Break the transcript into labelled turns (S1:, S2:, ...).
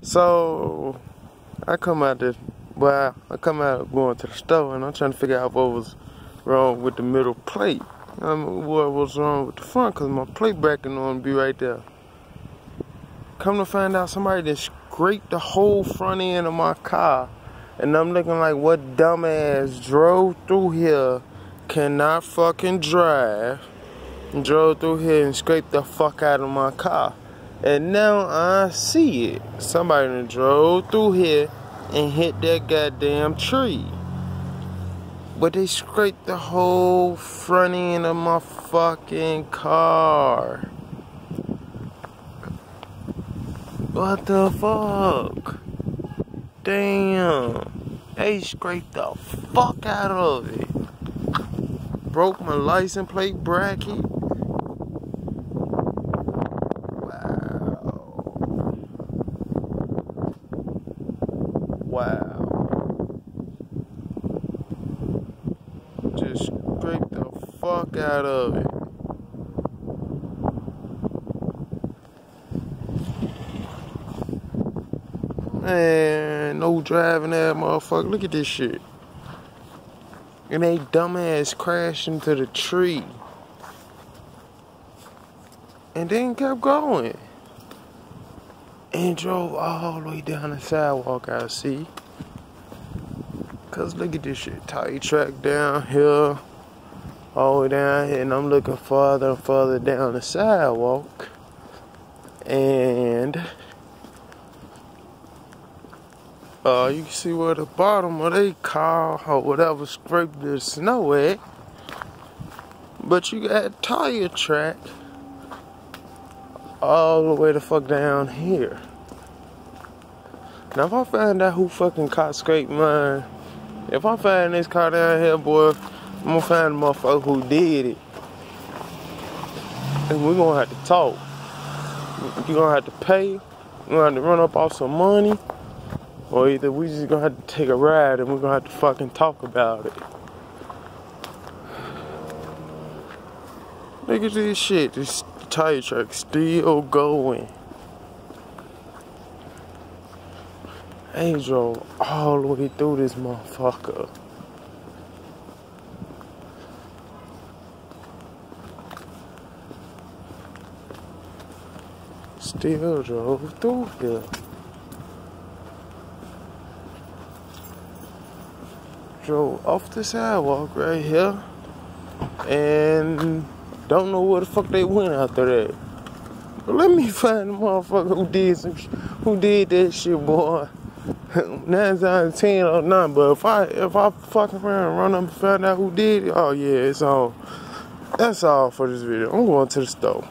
S1: So I come out going to the store, and I'm trying to figure out what was wrong with the middle plate. What was wrong with the front, cause my plate bracket on be right there. Come to find out, somebody just scraped the whole front end of my car, and I'm looking like, what dumbass drove through here, cannot fucking drive, and drove through here and scraped the fuck out of my car. And now I see it. Somebody done drove through here and hit that goddamn tree. But they scraped the whole front end of my fucking car. What the fuck? Damn. They scraped the fuck out of it. Broke my license plate bracket. Wow. Just scrape the fuck out of it. Man, no driving that motherfucker. Look at this shit. And they dumbass crashed into the tree. And then kept going. And drove all the way down the sidewalk, I see. Cause look at this shit. Tire track down here. All the way down here. And I'm looking farther and farther down the sidewalk. And you can see where the bottom of their car or whatever scraped the snow at. But you got tire track all the way the fuck down here. Now if I find out who fucking car scraped mine, if I find this car down here, boy, I'm gonna find the motherfucker who did it. And we're gonna have to talk. You're gonna have to pay, we're gonna have to run up off some money, or either we just gonna have to take a ride and we're gonna have to fucking talk about it. Look at this shit, this tire track still going. They drove all the way through this motherfucker. Still drove through here. Drove off the sidewalk right here. And don't know where the fuck they went after that. But let me find the motherfucker who did that shit, boy. 9 out of 10 or none. But if I fuck around and run up and find out who did it, oh yeah, it's all. That's all for this video. I'm going to the store.